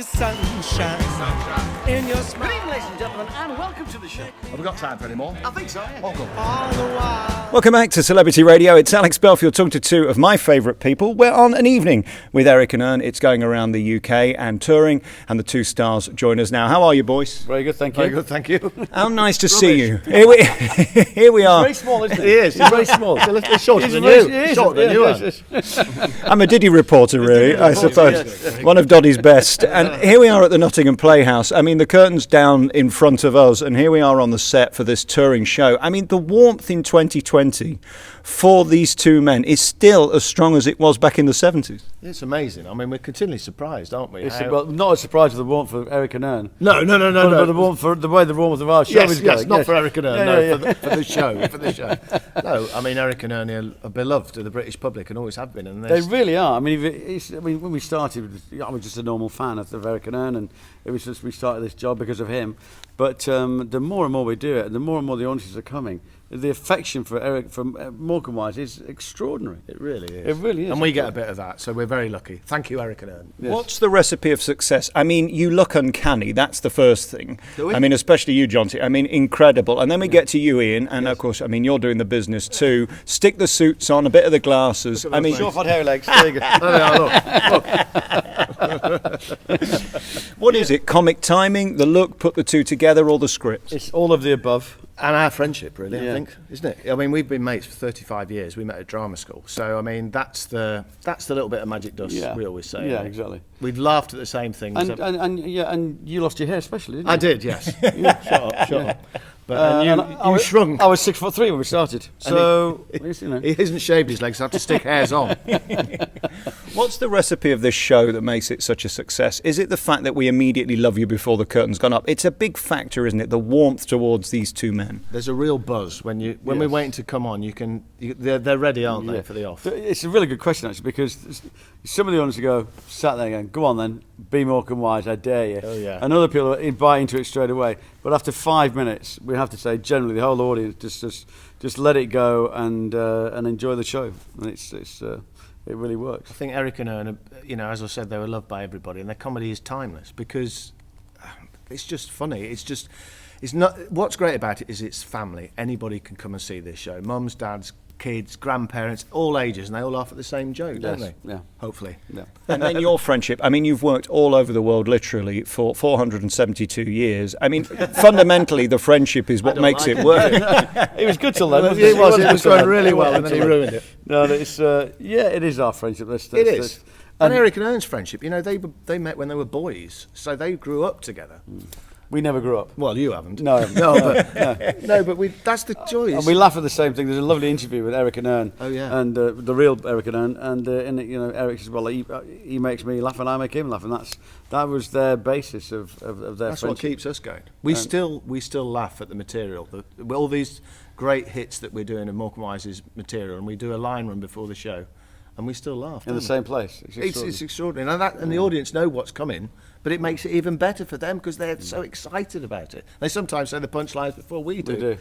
Sunshine in your smile. Good evening, ladies and gentlemen, and welcome to the show. Have we got time for any more? I think so, yeah. Oh, good. All the while. Welcome back to Celebrity Radio. It's Alex Belfield talking to two of my favourite people. We're on an evening with Eric and Ernie. It's going around the UK and touring, and the two stars join us now. How are you, boys? Very good, thank you. Very good, thank you. How nice to see you. Here we are. Very small, isn't it? He is. He's very small. He's a little bit shorter than very- you. he is, Shorter than you are. yes. I'm a Diddy reporter, really, I suppose. One of Doddy's best. And here we are at the Nottingham Playhouse. I mean, the curtain's down in front of us, and here we are on the set for this touring show. I mean, the warmth in 2020 for these two men is still as strong as it was back in the 70s. It's amazing. I mean, we're continually surprised, aren't we? It's How- well, not a surprise for the warmth for Eric and Ern. No. But the warmth for the way the warmth of our show Yes, is yes, going. not for Eric and Ernie, Yeah, no, for the show, for the show. No, I mean, Eric and Ernie are beloved to the British public and always have been. And They really are. I mean, when we started, I was just a normal fan of Eric and Ern, and it was just we started this job because of him. But the more and more we do it, and the more and more the audiences are coming, the affection for Eric from Morcambe wise is extraordinary. It really is. It really is. And we get a bit of that, so we're very lucky. Thank you, Eric and Ernie. Yes. What's the recipe of success? I mean, you look uncanny. That's the first thing. Do we? I mean, especially you, Jonty. I mean, incredible. And then we get to you, Ian. And of course, I mean, you're doing the business too. Stick the suits on, a bit of the glasses. I mean, Short hot hair legs. There you go. what is it? Comic timing, the look, put the two together, or the script? It's all of the above. And our friendship, really, Yeah. I think, isn't it? I mean, we've been mates for 35 years. We met at drama school. So, I mean, that's the little bit of magic dust we always say. Yeah, right? exactly. We've laughed at the same things. And you lost your hair, especially, didn't you? I did, yes. Shut up. But you shrunk. I was 6'3" when we started, so you know. He hasn't shaved his legs, so I have to stick hairs on. What's the recipe of this show that makes it such a success? Is it the fact that we immediately love you before the curtain's gone up? It's a big factor, isn't it? The warmth towards these two men. There's a real buzz when we're waiting to come on. They're ready, aren't they, for the off? It's a really good question actually, because some of the audience go sat there going, "Go on then, be Morcambe wise, I dare you." Oh, yeah. And other people buy into it straight away. But after 5 minutes, we have to say generally the whole audience just let it go and enjoy the show, and it really works. I think Eric and Ernie, as I said, they were loved by everybody, and their comedy is timeless because it's just funny. It's not. What's great about it is it's family. Anybody can come and see this show. Mums, dads, kids, grandparents, all ages, and they all laugh at the same joke, don't Yes, they? yeah. Hopefully. Yeah. And then your friendship. I mean, you've worked all over the world literally for 472 years. I mean, fundamentally, the friendship is what makes it work. It was good till then. wasn't It was good going till really then. well, and then he ruined it. No, it's it is our friendship. It is. And Eric and Ernie's friendship, they met when they were boys, so they grew up together. We never grew up. Well, you haven't. No, That's the joy. And we laugh at the same thing. There's a lovely interview with Eric and Ern. Oh, yeah. And the real Eric and Ern. And in it, Eric says, "Well, he makes me laugh, and I make him laugh." And that was their basis of their That's what friendship. keeps us going. We still laugh at the material. All these great hits that we're doing of Morcambe Wise's material, and we do a line run before the show, and we still laugh. in the don't same place. we? It's extraordinary, and the audience know what's coming. But it makes it even better for them because they're so excited about it. They sometimes say the punchlines before we do. We do.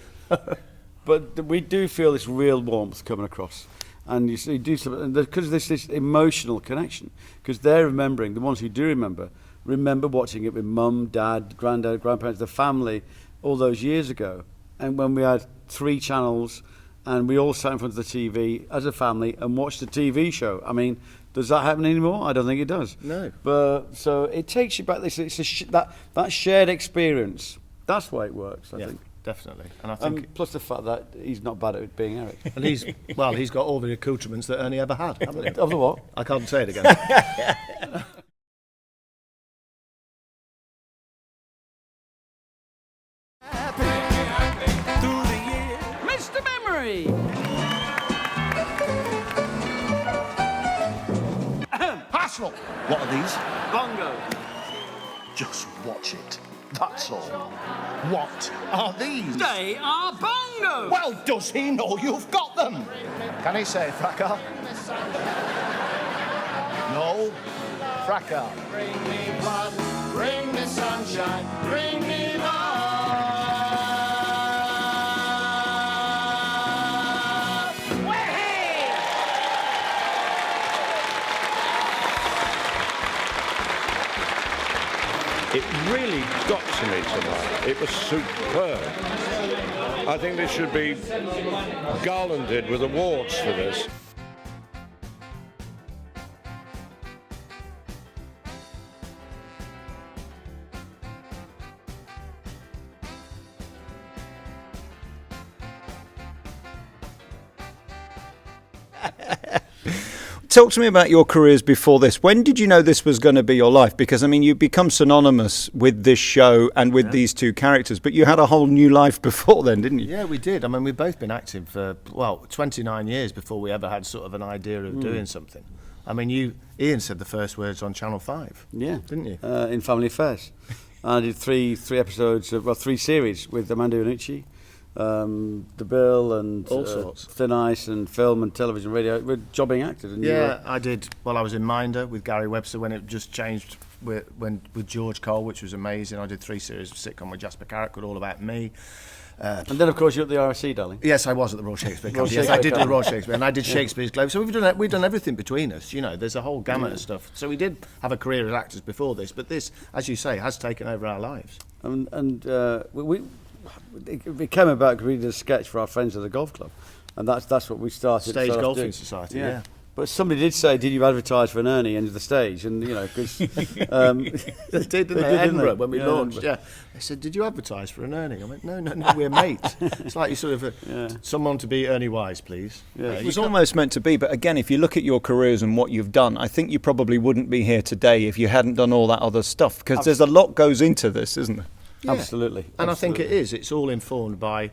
But we do feel this real warmth coming across. And you do something, because there's this emotional connection. Because they're remembering, the ones who do remember watching it with mum, dad, granddad, grandparents, the family, all those years ago. And when we had 3 channels and we all sat in front of the TV as a family and watched the TV show. I mean, does that happen anymore? I don't think it does. No. But so it takes you back. That shared experience. That's why it works. I think. Definitely. And I think, Plus the fact that he's not bad at being Eric. and he's got all the accoutrements that Ernie ever had, haven't he? Of the what? I can't say it again. Mr. Memory. Arsenal. What are these? Bongo. Just watch it. That's all. What are these? They are bongos. Well, does he know you've got them? Can he say fracas? No. Fracas. Bring me blood, bring me sunshine, bring me love. It really got to me tonight. It was superb. I think this should be garlanded with awards for this. Talk to me about your careers before this. When did you know this was going to be your life? Because, I mean, you've become synonymous with this show and with these two characters, but you had a whole new life before then, didn't you? Yeah, we did. I mean, we've both been acting for, 29 years before we ever had sort of an idea of doing something. I mean, Ian said the first words on Channel 5. Yeah. Didn't you? In Family Affairs. I did three episodes, three series with Amanda Iannucci. The Bill and all sorts. Thin Ice and film and television, radio. We're jobbing actors. And I did. Well, I was in Minder with Gary Webster when it just changed with George Cole, which was amazing. I did 3 series of sitcom with Jasper Carrick called All About Me. And then, of course, you're at the RSC, darling. Yes, I was at the Royal Shakespeare Company. Yes, I did the Royal Shakespeare, and I did Shakespeare's Globe. So we've done everything between us. You know, there's a whole gamut of stuff. So we did have a career as actors before this, but this, as you say, has taken over our lives. It came about because we did a sketch for our friends at the golf club, and that's what we started. Stage Golfing Society, yeah. But somebody did say, "Did you advertise for an Ernie end of the stage?" And you know, because they did, didn't they? Edinburgh when we launched. Edinburgh. Yeah, they said, "Did you advertise for an Ernie?" I went, "No, we're mates." It's like you sort of someone to be Ernie Wise, please. Yeah. It was almost meant to be, but again, if you look at your careers and what you've done, I think you probably wouldn't be here today if you hadn't done all that other stuff, because there's a lot goes into this, isn't there? Yeah. Absolutely. And I think it is. It's all informed by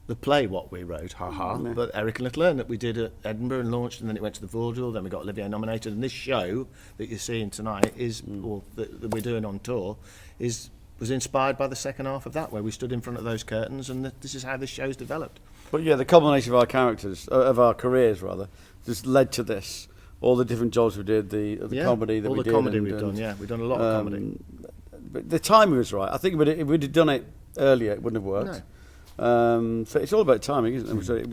the play what we wrote, but Eric and Little Ern that we did at Edinburgh and launched, and then it went to the vaudeville, then we got Olivier nominated, and this show that you're seeing tonight or that we're doing on tour was inspired by the second half of that, where we stood in front of those curtains, and this is how this show's developed. But yeah, the culmination of our characters, of our careers rather, just led to this. All the different jobs we did, the comedy that we did. All the comedy we've done, we've done a lot of comedy. But the timing was right. I think if we'd have done it earlier, it wouldn't have worked. No. So it's all about timing, isn't it?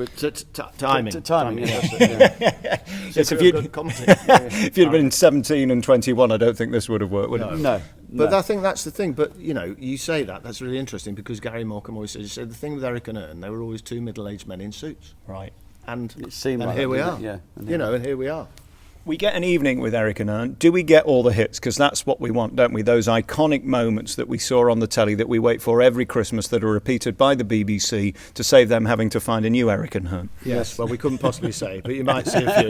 Timing. Timing. Yeah, that's it, yeah. Yes, if you'd have been 17 and 21, I don't think this would have worked, would it? No. But I think that's the thing. But, you know, you say that's really interesting, because Gary Morcambe always said the thing with Eric and Ern, they were always two middle-aged men in suits. Right. And here we are. Yeah. And here we are. We get an evening with Eric and Ern. Do we get all the hits? Because that's what we want, don't we? Those iconic moments that we saw on the telly that we wait for every Christmas, that are repeated by the BBC to save them having to find a new Eric and Ern. Yes, well, we couldn't possibly say, but you might see a few.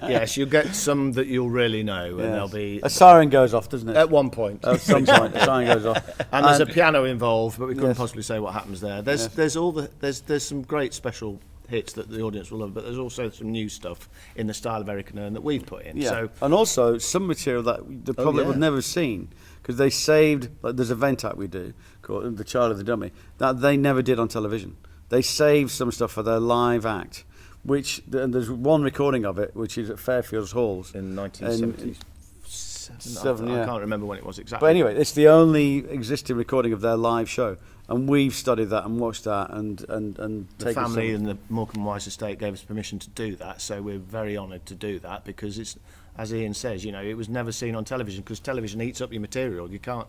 Yes, you'll get some that you'll really know, and there'll be... A siren goes off, doesn't it? At one point. At some point, a siren goes off. And there's a piano involved, but we couldn't possibly say what happens there. There's some great special hits that the audience will love, but there's also some new stuff in the style of Eric and Ern that we've put in. Yeah. So, and also some material that the public would never have seen, because they saved, like there's a vent act we do called The Child of the Dummy that they never did on television. They saved some stuff for their live act, and there's one recording of it which is at Fairfields Halls in 1977. I can't remember when it was exactly. But anyway, it's the only existing recording of their live show, and we've studied that and watched that and the family and the Morcambe Wise estate gave us permission to do that, so we're very honoured to do that, because it's, as Ian says, you know, it was never seen on television, because television eats up your material. You can't,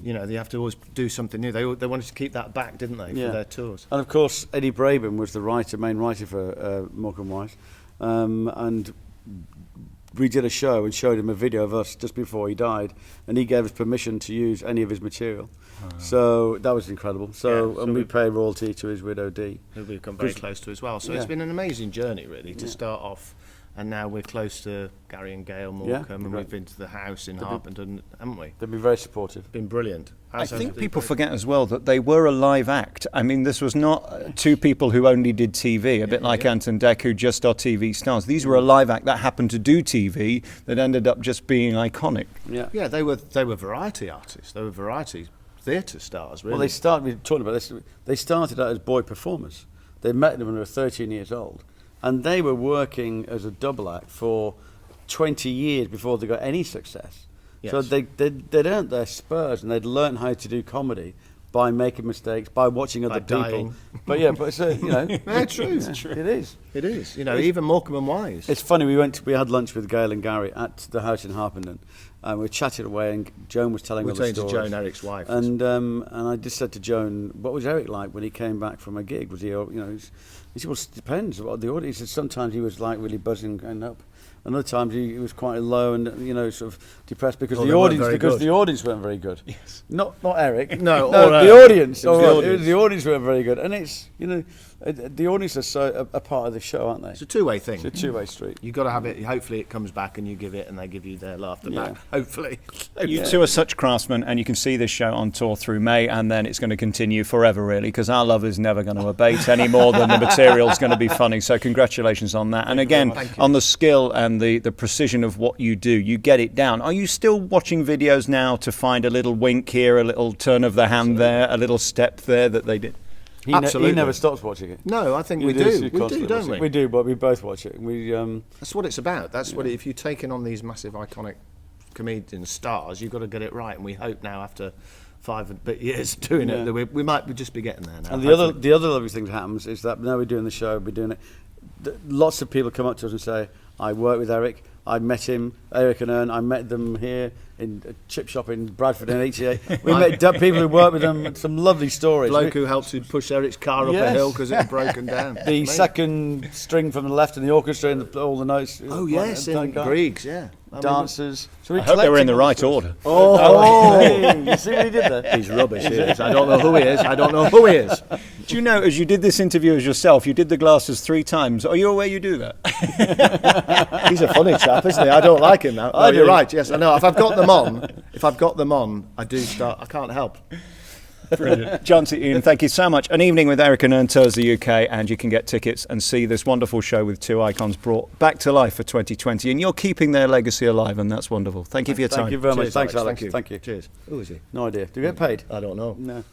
you know, they have to always do something new. They wanted to keep that back, didn't they, for their tours? And of course, Eddie Braben was the main writer for Morcambe Wise, and we did a show and showed him a video of us just before he died, and he gave us permission to use any of his material. So that was incredible. And we pay royalty to his widow Dee, who we've come very close to as well. So it's been an amazing journey, really, to start off. And now we're close to Gary and Gail Morcambe, and we've been to the house in Harpenden, haven't we? They've been very supportive. Been brilliant. I think people forget as well that they were a live act. I mean, this was not two people who only did TV, a bit like Ant and Dec, who just are TV stars. These were a live act that happened to do TV that ended up just being iconic. Yeah, they were variety artists. They were variety theatre stars, really. Well, we talked about this. They started out as boy performers. They met them when they were 13 years old, and they were working as a double act for 20 years before they got any success. Yes. So they'd earned their spurs, and they'd learned how to do comedy by making mistakes, by watching other people. dying. But yeah, but it's Yeah, true. it is. It is. You know, even Morcambe and Wise. It's funny. We had lunch with Gail and Gary at the house in Harpenden, and we chatted away. And Joan was telling We're all the talking to stories. Joan, Eric's wife. And I just said to Joan, "What was Eric like when he came back from a gig? Was he, he said, well, it depends what the audience." He said sometimes he was like really buzzing and up. And other times he was quite low and sort of depressed because the audience weren't very good. Yes. Not Eric. No, the audience. It was the audience. The audience weren't very good, and it's the audience are so a part of the show, aren't they? It's a two-way thing. It's a two-way street. You've got to have it. Hopefully, it comes back and you give it, and they give you their laughter back. Hopefully. You two are such craftsmen, and you can see this show on tour through May, and then it's going to continue forever, really, because our love is never going to abate any more than the material's going to be funny. So congratulations on that. And again, on the skill and the precision of what you do, you get it down. Are you still watching videos now to find a little wink here, a little turn of the hand there, a little step there that they did? He never stops watching it. No, I think we do. We do, don't we? We do, but we both watch it. That's what it's about. That's what if you're taking on these massive iconic comedian stars, you've got to get it right. And we hope now, after 5 and a bit years doing it, that we might just be getting there now. And the other lovely thing that happens is that now we're doing the show, we're doing it. Lots of people come up to us and say, "I work with Eric. I met him, Eric and Ernie. I met them here in a chip shop in Bradford in '88. We met people who worked with them. Some lovely stories. Bloke who helped to push Eric's car up a hill because it had broken down. The second string from the left in the orchestra and all the notes. Oh yes, in Griegs, yeah. Dancers. So I hope they were in the right order. Oh, you see what he did there? He's rubbish. He is. I don't know who he is. I don't know who he is. Do you know, as you did this interview as yourself, you did the glasses 3 times. Are you aware you do that? He's a funny chap, isn't he? I don't like him now. No, you're right. Yes, I know. If I've got them on, I do start. I can't help. Brilliant. John T. Ian, thank you so much. An Evening with Eric and Ern tours the UK, and you can get tickets and see this wonderful show with two icons brought back to life for 2020, and you're keeping their legacy alive, and that's wonderful. Thank you for your time. Thank you very much. Cheers, Thanks, Alex. Thank you. Thank you. Cheers. Who is he? No idea. Do you get paid? I don't know. No.